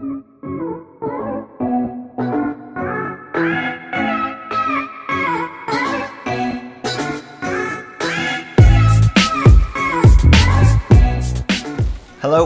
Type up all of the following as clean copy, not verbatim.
Hello,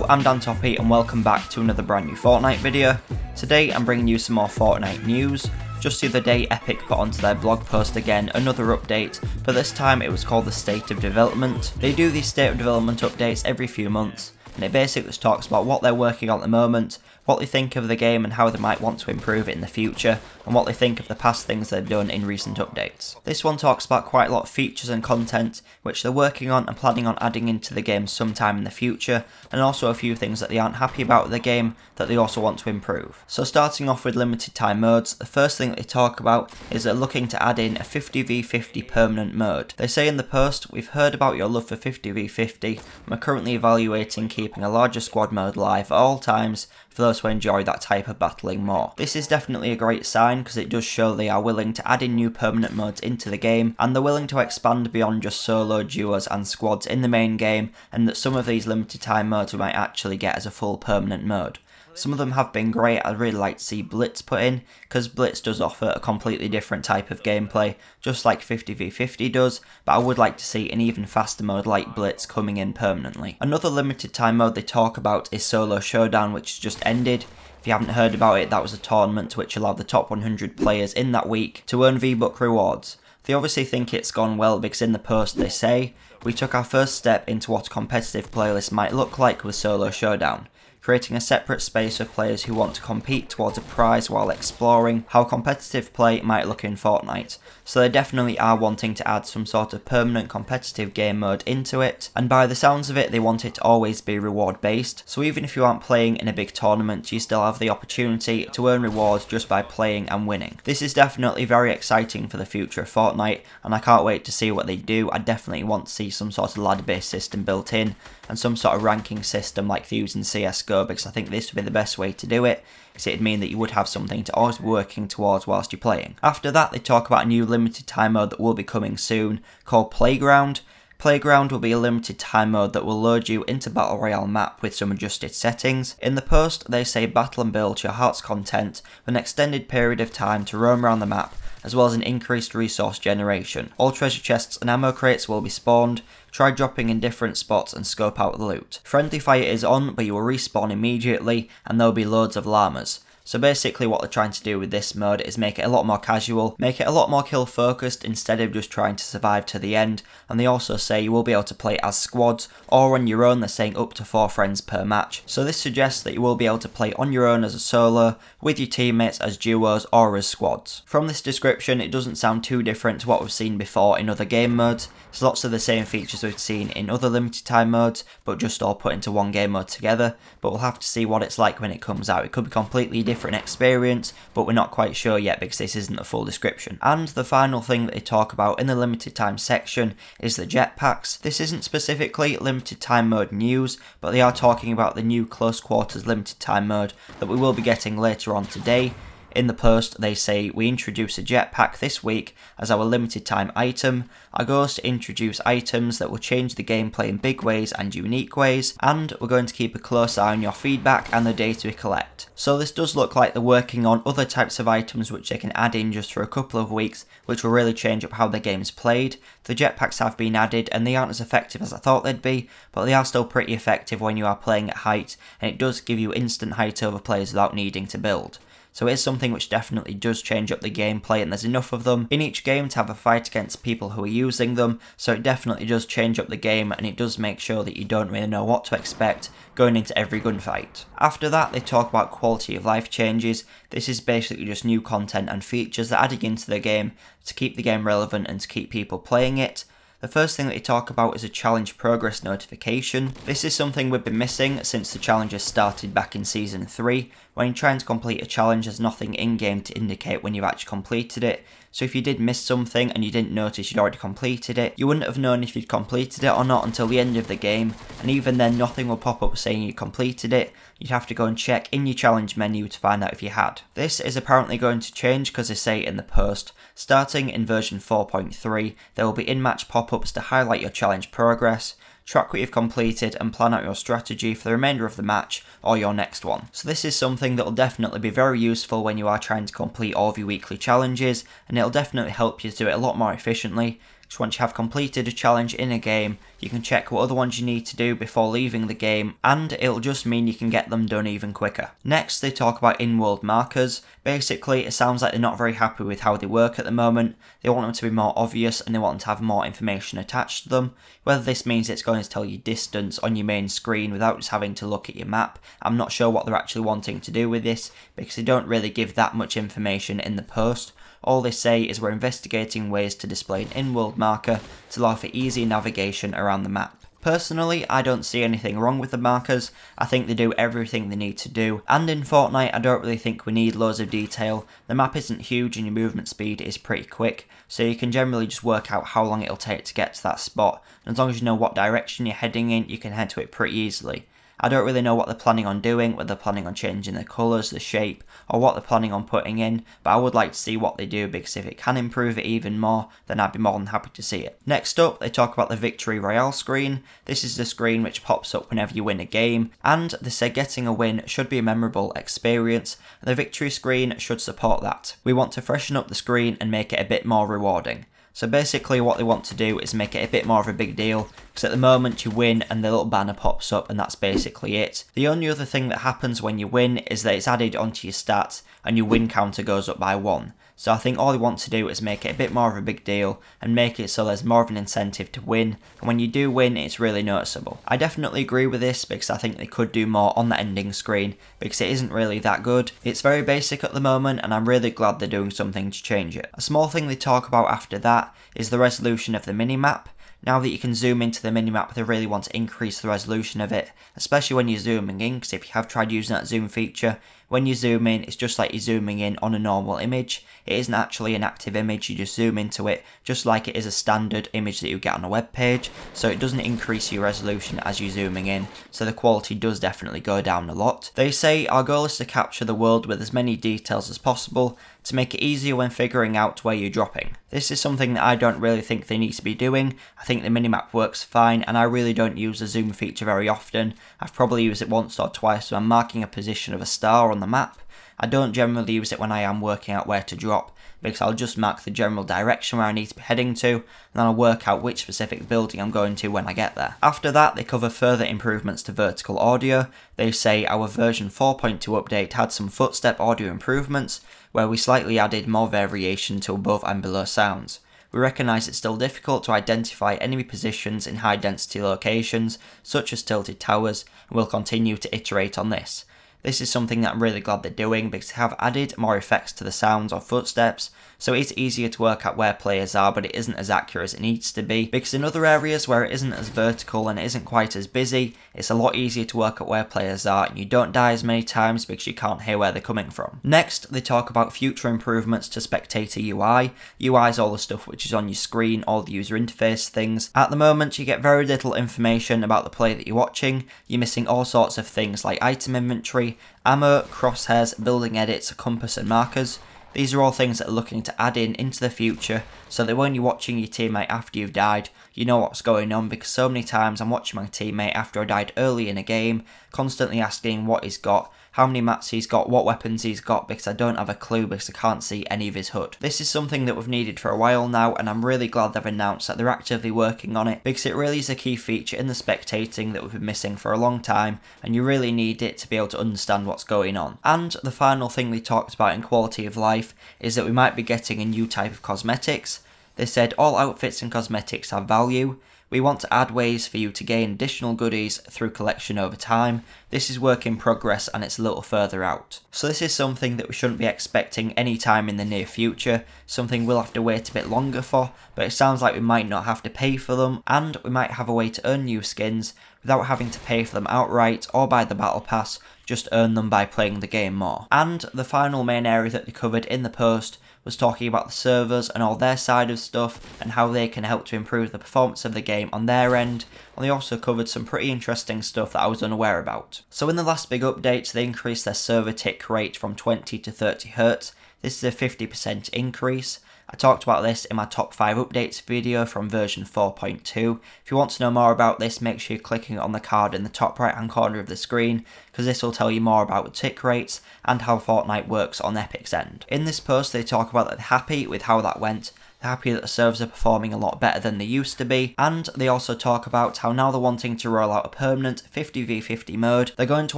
I'm Dan Toppy and welcome back to another brand new Fortnite video. Today I'm bringing you some more Fortnite news. Just the other day Epic put onto their blog post again another update, but this time it was called the State of Development. They do these State of Development updates every few months, and it basically just talks about what they're working on at the moment, what they think of the game and how they might want to improve it in the future, and what they think of the past things they've done in recent updates. This one talks about quite a lot of features and content which they're working on and planning on adding into the game sometime in the future, and also a few things that they aren't happy about with the game that they also want to improve. So starting off with limited time modes, the first thing that they talk about is they're looking to add in a 50v50 permanent mode. They say in the post, "We've heard about your love for 50v50 and we're currently evaluating keeping a larger squad mode live at all times for those who enjoy that type of battling more." This is definitely a great sign because it does show they are willing to add in new permanent modes into the game, and they're willing to expand beyond just solo, duos and squads in the main game, and that some of these limited time modes we might actually get as a full permanent mode. Some of them have been great. I'd really like to see Blitz put in, because Blitz does offer a completely different type of gameplay, just like 50v50 does, but I would like to see an even faster mode like Blitz coming in permanently. Another limited time mode they talk about is Solo Showdown, which just ended. If you haven't heard about it, that was a tournament which allowed the top 100 players in that week to earn V-Buck rewards. They obviously think it's gone well because in the post they say, "We took our first step into what a competitive playlist might look like with Solo Showdown, creating a separate space for players who want to compete towards a prize while exploring how competitive play might look in Fortnite." So they definitely are wanting to add some sort of permanent competitive game mode into it, and by the sounds of it they want it to always be reward based, so even if you aren't playing in a big tournament you still have the opportunity to earn rewards just by playing and winning. This is definitely very exciting for the future of Fortnite, and I can't wait to see what they do. I definitely want to see some sort of ladder based system built in, and some sort of ranking system like they use in CSGO, because I think this would be the best way to do it, because it'd mean that you would have something to always be working towards whilst you're playing. After that they talk about a new limited time mode that will be coming soon called Playground. Playground will be a limited time mode that will load you into Battle Royale map with some adjusted settings. In the post they say battle and build your heart's content for an extended period of time to roam around the map, as well as an increased resource generation. All treasure chests and ammo crates will be spawned. Try dropping in different spots and scope out the loot. Friendly fire is on, but you will respawn immediately and there will be loads of llamas. So basically what they're trying to do with this mode is make it a lot more casual, make it a lot more kill focused instead of just trying to survive to the end, and they also say you will be able to play as squads or on your own. They're saying up to 4 friends per match. So this suggests that you will be able to play on your own as a solo, with your teammates as duos or as squads. From this description it doesn't sound too different to what we've seen before in other game modes. There's lots of the same features we've seen in other limited time modes, but just all put into one game mode together, but we'll have to see what it's like when it comes out. It could be completely different experience, but we're not quite sure yet because this isn't a full description. And the final thing that they talk about in the limited time section is the jetpacks. This isn't specifically limited time mode news, but they are talking about the new close quarters limited time mode that we will be getting later on today. In the post they say, "We introduce a jetpack this week as our limited time item. Our goal is to introduce items that will change the gameplay in big ways and unique ways, and we're going to keep a close eye on your feedback and the data we collect." So this does look like they're working on other types of items which they can add in just for a couple of weeks, which will really change up how the game's played. The jetpacks have been added and they aren't as effective as I thought they'd be, but they are still pretty effective when you are playing at height, and it does give you instant height over players without needing to build. So it is something which definitely does change up the gameplay, and there's enough of them in each game to have a fight against people who are using them, so it definitely does change up the game, and it does make sure that you don't really know what to expect going into every gunfight. After that they talk about quality of life changes. This is basically just new content and features that are adding into the game to keep the game relevant and to keep people playing it. The first thing that they talk about is a challenge progress notification. This is something we've been missing since the challenges started back in Season 3. When you're trying to complete a challenge, there's nothing in-game to indicate when you've actually completed it. So if you did miss something and you didn't notice you'd already completed it, you wouldn't have known if you'd completed it or not until the end of the game, and even then nothing will pop up saying you completed it. You'd have to go and check in your challenge menu to find out if you had. This is apparently going to change because they say in the post, starting in version 4.3, there will be in-match pop-ups to highlight your challenge progress. track what you've completed and plan out your strategy for the remainder of the match or your next one. So this is something that will definitely be very useful when you are trying to complete all of your weekly challenges, and it'll definitely help you to do it a lot more efficiently. So once you have completed a challenge in a game, you can check what other ones you need to do before leaving the game, and it'll just mean you can get them done even quicker. Next, they talk about in-world markers. Basically, it sounds like they're not very happy with how they work at the moment. They want them to be more obvious and they want them to have more information attached to them. Whether this means it's going to tell you distance on your main screen without just having to look at your map, I'm not sure what they're actually wanting to do with this, because they don't really give that much information in the post. All they say is we're investigating ways to display an in-world marker to allow for easy navigation around the map. Personally, I don't see anything wrong with the markers. I think they do everything they need to do, and in Fortnite I don't really think we need loads of detail. The map isn't huge and your movement speed is pretty quick, so you can generally just work out how long it'll take to get to that spot, and as long as you know what direction you're heading in, you can head to it pretty easily. I don't really know what they're planning on doing, whether they're planning on changing the colours, the shape, or what they're planning on putting in, but I would like to see what they do, because if it can improve it even more, then I'd be more than happy to see it. Next up, they talk about the Victory Royale Screen. This is the screen which pops up whenever you win a game, and they say getting a win should be a memorable experience, and the Victory screen should support that. We want to freshen up the screen and make it a bit more rewarding. So basically what they want to do is make it a bit more of a big deal, because at the moment you win and the little banner pops up and that's basically it. The only other thing that happens when you win is that it's added onto your stats and your win counter goes up by 1. So I think all they want to do is make it a bit more of a big deal and make it so there's more of an incentive to win, and when you do win it's really noticeable. I definitely agree with this, because I think they could do more on the ending screen, because it isn't really that good. It's very basic at the moment and I'm really glad they're doing something to change it. A small thing they talk about after that is the resolution of the minimap. Now that you can zoom into the minimap, they really want to increase the resolution of it, especially when you're zooming in, because if you have tried using that zoom feature, when you zoom in, it's just like you're zooming in on a normal image. It isn't actually an active image, you just zoom into it, just like it is a standard image that you get on a web page, so it doesn't increase your resolution as you're zooming in, so the quality does definitely go down a lot. They say our goal is to capture the world with as many details as possible, to make it easier when figuring out where you're dropping. This is something that I don't really think they need to be doing. I think the minimap works fine, and I really don't use the zoom feature very often. I've probably used it once or twice when I'm marking a position of a star on the map. I don't generally use it when I am working out where to drop, because I'll just mark the general direction where I need to be heading to, and then I'll work out which specific building I'm going to when I get there. After that, they cover further improvements to vertical audio. They say our version 4.2 update had some footstep audio improvements, where we slightly added more variation to above and below sounds. We recognise it's still difficult to identify enemy positions in high density locations, such as tilted towers, and we'll continue to iterate on this. This is something that I'm really glad they're doing, because they have added more effects to the sounds of footsteps, so it's easier to work out where players are, but it isn't as accurate as it needs to be, because in other areas where it isn't as vertical and it isn't quite as busy, it's a lot easier to work out where players are and you don't die as many times because you can't hear where they're coming from. Next, they talk about future improvements to spectator UI. UI is all the stuff which is on your screen, all the user interface things. At the moment, you get very little information about the play that you're watching. You're missing all sorts of things like item inventory, ammo, crosshairs, building edits, compass and markers. These are all things that are looking to add into the future, so that when you're watching your teammate after you've died, you know what's going on, because so many times I'm watching my teammate after I died early in a game, constantly asking what he's got, how many mats he's got, what weapons he's got, because I don't have a clue, because I can't see any of his HUD. This is something that we've needed for a while now, and I'm really glad they've announced that they're actively working on it, because it really is a key feature in the spectating that we've been missing for a long time, and you really need it to be able to understand what's going on. And the final thing they talked about in quality of life is that we might be getting a new type of cosmetics. They said all outfits and cosmetics have value. We want to add ways for you to gain additional goodies through collection over time. This is work in progress and it's a little further out. So this is something that we shouldn't be expecting anytime in the near future, something we'll have to wait a bit longer for, but it sounds like we might not have to pay for them, and we might have a way to earn new skins without having to pay for them outright or buy the battle pass, just earn them by playing the game more. And the final main area that they covered in the post was talking about the servers and all their side of stuff and how they can help to improve the performance of the game on their end, and they also covered some pretty interesting stuff that I was unaware about. So in the last big update, they increased their server tick rate from 20 to 30 Hz. This is a 50% increase, I talked about this in my top 5 updates video from version 4.2. If you want to know more about this, make sure you're clicking on the card in the top right hand corner of the screen, because this will tell you more about the tick rates and how Fortnite works on Epic's end. In this post they talk about that they're happy with how that went, they're happy that the servers are performing a lot better than they used to be, and they also talk about how now they're wanting to roll out a permanent 50v50 mode. They're going to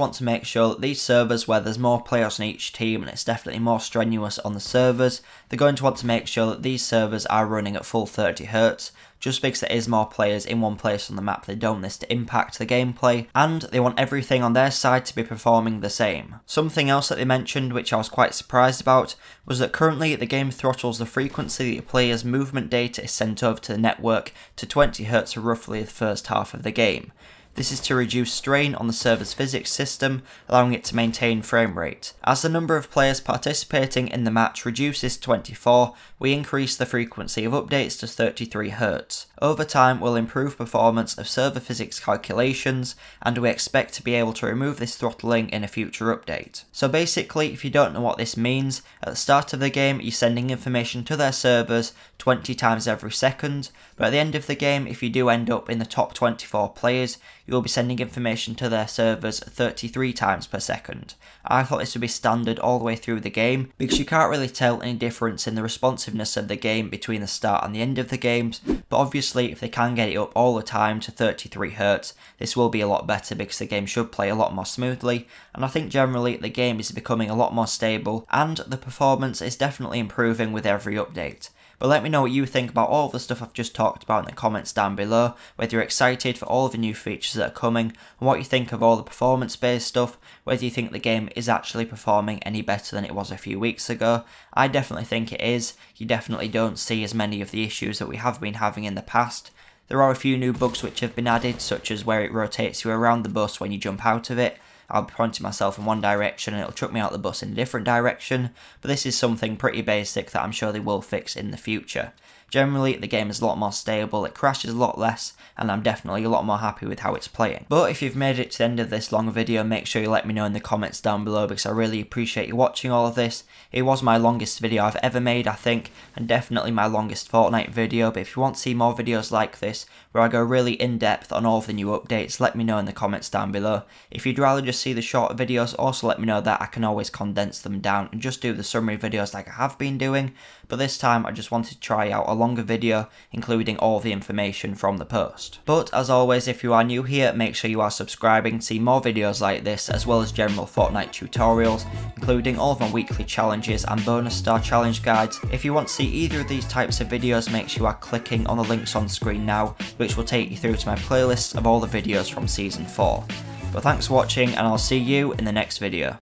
want to make sure that these servers where there's more players on each team and it's definitely more strenuous on the servers, they're going to want to make sure that these servers are running at full 30Hz. Just because there is more players in one place on the map, they don't want this to impact the gameplay, and they want everything on their side to be performing the same. Something else that they mentioned, which I was quite surprised about, was that currently the game throttles the frequency that your player's movement data is sent over to the network to 20Hz for roughly the first half of the game. This is to reduce strain on the server's physics system, allowing it to maintain frame rate. As the number of players participating in the match reduces to 24, we increase the frequency of updates to 33Hz. Over time, we'll improve performance of server physics calculations, and we expect to be able to remove this throttling in a future update. So basically, if you don't know what this means, at the start of the game you're sending information to their servers 20 times every second, but at the end of the game, if you do end up in the top 24 players, you will be sending information to their servers 33 times per second. I thought this would be standard all the way through the game, because you can't really tell any difference in the responsiveness of the game between the start and the end of the games, but obviously if they can get it up all the time to 33Hz, this will be a lot better because the game should play a lot more smoothly, and I think generally the game is becoming a lot more stable, and the performance is definitely improving with every update. But let me know what you think about all the stuff I've just talked about in the comments down below, whether you're excited for all of the new features that are coming, and what you think of all the performance based stuff, whether you think the game is actually performing any better than it was a few weeks ago. I definitely think it is. You definitely don't see as many of the issues that we have been having in the past. There are a few new bugs which have been added, such as where it rotates you around the bus when you jump out of it. I'll be pointing myself in one direction and it'll chuck me out the bus in a different direction, but this is something pretty basic that I'm sure they will fix in the future. Generally, the game is a lot more stable, it crashes a lot less, and I'm definitely a lot more happy with how it's playing. But if you've made it to the end of this long video, make sure you let me know in the comments down below, because I really appreciate you watching all of this. It was my longest video I've ever made, I think, and definitely my longest Fortnite video, but if you want to see more videos like this, where I go really in depth on all of the new updates, let me know in the comments down below. If you'd rather just see the shorter videos, also let me know that. I can always condense them down and just do the summary videos like I have been doing, but this time I just wanted to try out a longer video, including all the information from the post. But as always, if you are new here, make sure you are subscribing to see more videos like this, as well as general Fortnite tutorials, including all of my weekly challenges and bonus star challenge guides. If you want to see either of these types of videos, make sure you are clicking on the links on screen now, which will take you through to my playlists of all the videos from Season 4. But thanks for watching, and I'll see you in the next video.